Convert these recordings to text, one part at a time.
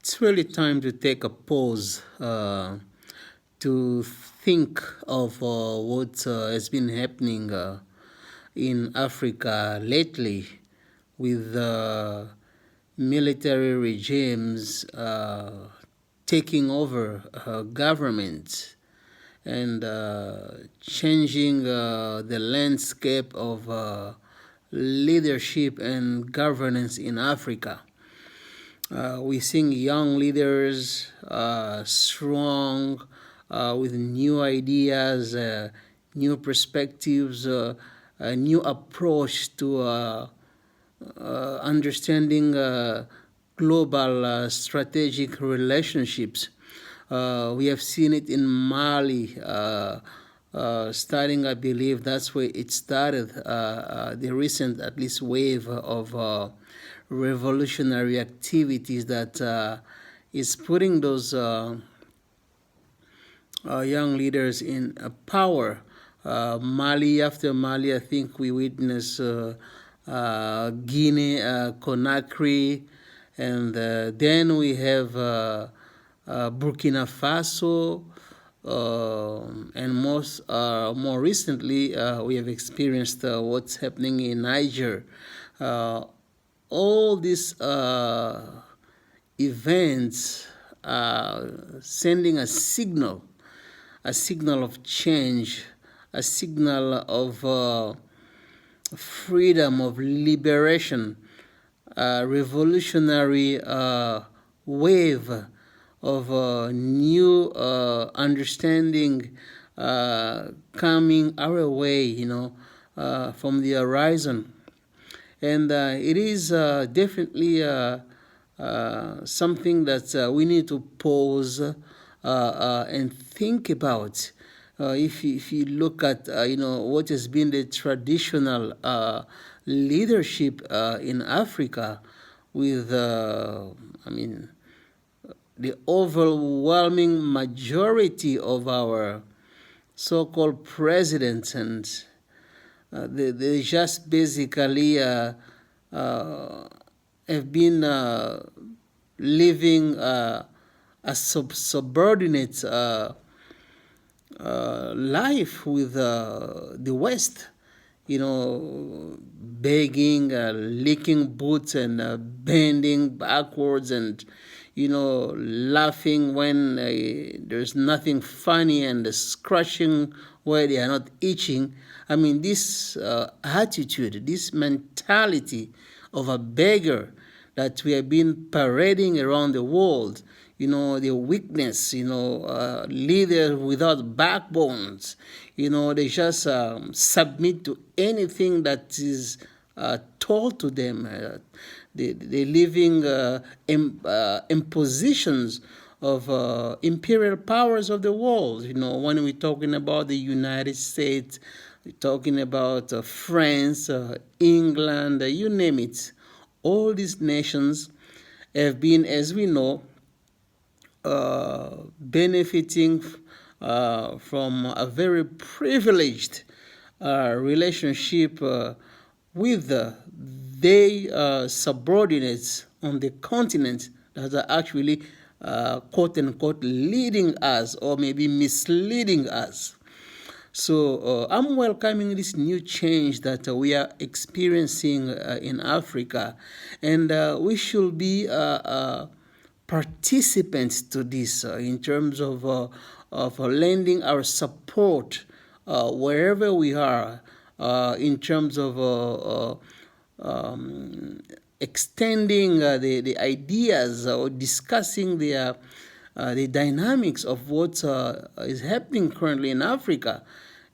It's really time to take a pause to think of what has been happening in Africa lately with military regimes taking over government and changing the landscape of leadership and governance in Africa. We're seeing young leaders, strong, with new ideas, new perspectives, a new approach to understanding global strategic relationships. We have seen it in Mali, starting, I believe that's where it started, the recent, at least, wave of revolutionary activities that is putting those young leaders in power. Mali after Mali, I think we witness Guinea, Conakry, and then we have Burkina Faso, and more recently we have experienced what's happening in Niger. All these events are sending a signal of change, a signal of freedom, of liberation, a revolutionary wave of new understanding coming our way, from the horizon. And it is definitely something that we need to pause and think about. If you look at what has been the traditional leadership in Africa, with the overwhelming majority of our so-called presidents, and they just basically have been living a subordinate life with the West, begging, licking boots, and bending backwards, and laughing when there's nothing funny, and scratching where they are not itching. I mean, this attitude, this mentality of a beggar that we have been parading around the world, the weakness, leaders without backbones, they just submit to anything that is told to them. They're living impositions of imperial powers of the world. When we're talking about the United States, we're talking about France, England, you name it. All these nations have been, as we know, benefiting from a very privileged relationship with their subordinates on the continent that are actually, quote unquote, leading us, or maybe misleading us. So I'm welcoming this new change that we are experiencing in Africa, and we should be participants to this in terms of lending our support wherever we are, in terms of extending the ideas, or discussing the dynamics of what is happening currently in Africa.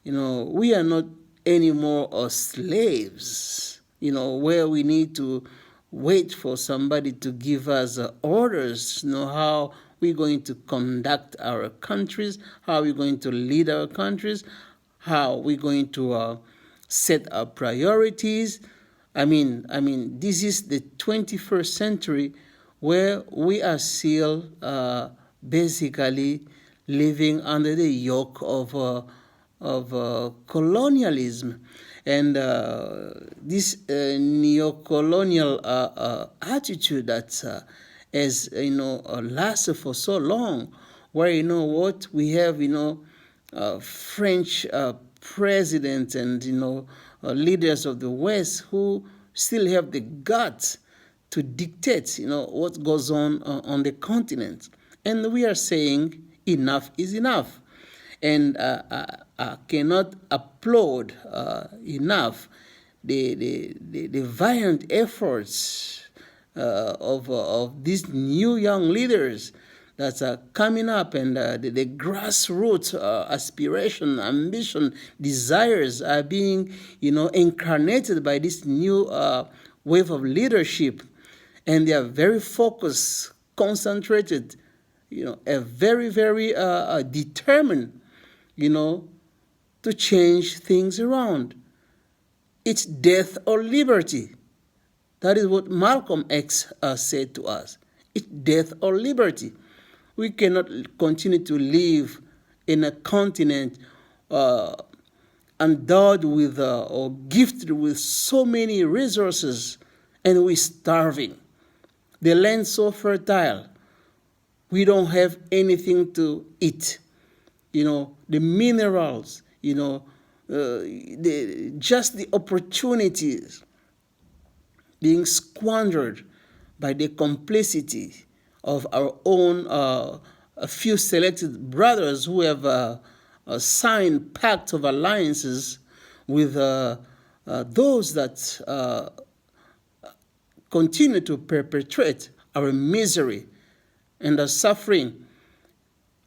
We are not anymore slaves, where we need to wait for somebody to give us orders, how we're going to conduct our countries, how we're going to lead our countries, how we're going to set our priorities. I mean, this is the 21st century, where we are still basically living under the yoke of colonialism. And this neo-colonial attitude that has, lasted for so long, where, what we have, French presidents and, leaders of the West who still have the guts to dictate, what goes on the continent. And we are saying enough is enough. And I cannot applaud enough the valiant efforts of these new young leaders that are coming up, and the grassroots aspiration, ambition, desires are being, incarnated by this new wave of leadership, and they are very focused, concentrated, very, very determined, to change things around. It's death or liberty. That is what Malcolm X said to us. It's death or liberty. We cannot continue to live in a continent endowed with or gifted with so many resources, and we're starving. The land so fertile, we don't have anything to eat. The minerals, just the opportunities being squandered by the complicity of our own a few selected brothers who have signed pacts of alliances with those that continue to perpetrate our misery and our suffering.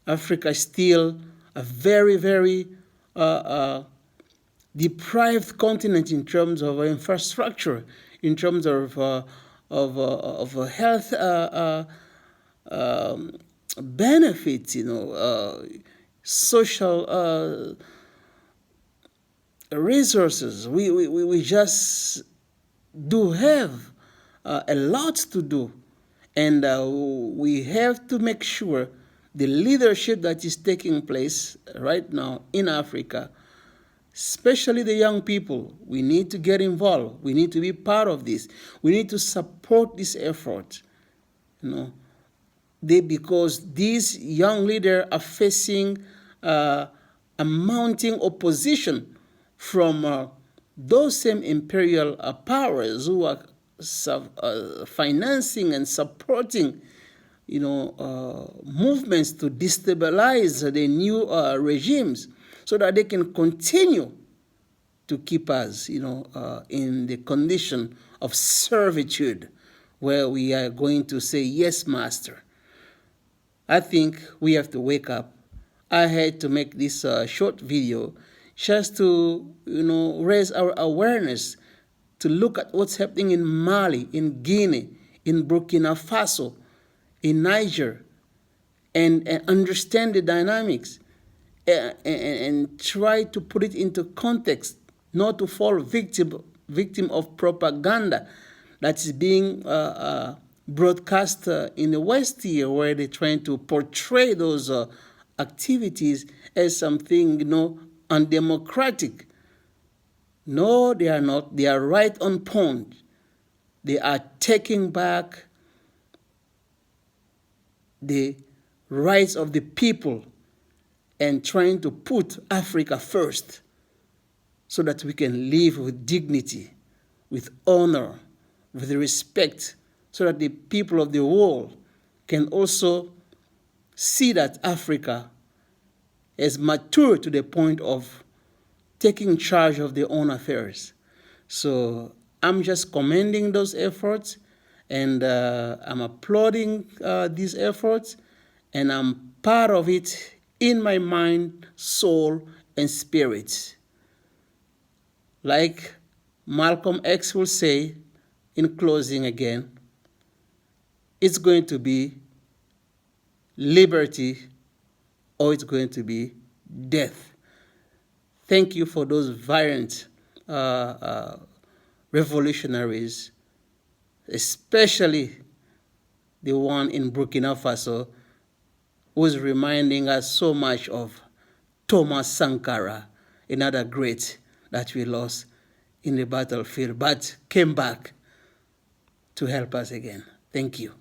Africa is still a very, very deprived continent in terms of infrastructure, in terms of health benefits, social resources. We just do have a lot to do, and we have to make sure the leadership that is taking place right now in Africa, especially the young people, we need to get involved. We need to be part of this. We need to support this effort, because these young leaders are facing a mounting opposition from those same imperial powers who are financing and supporting movements to destabilize the new regimes, so that they can continue to keep us, in the condition of servitude, where we are going to say, yes, master. I think we have to wake up. I had to make this short video just to, raise our awareness, to look at what's happening in Mali, in Guinea, in Burkina Faso, in Niger, and understand the dynamics, and try to put it into context, not to fall victim of propaganda that is being broadcast in the West here, where they're trying to portray those activities as something, undemocratic. No, they are not. They are right on point. They are taking back the rights of the people and trying to put Africa first, so that we can live with dignity, with honor, with respect, so that the people of the world can also see that Africa has matured to the point of taking charge of their own affairs. So I'm just commending those efforts, and I'm applauding these efforts, and I'm part of it in my mind, soul, and spirit. Like Malcolm X will say in closing again, it's going to be liberty, or it's going to be death. Thank you for those valiant revolutionaries, especially the one in Burkina Faso, who's reminding us so much of Thomas Sankara, another great that we lost in the battlefield, but came back to help us again. Thank you.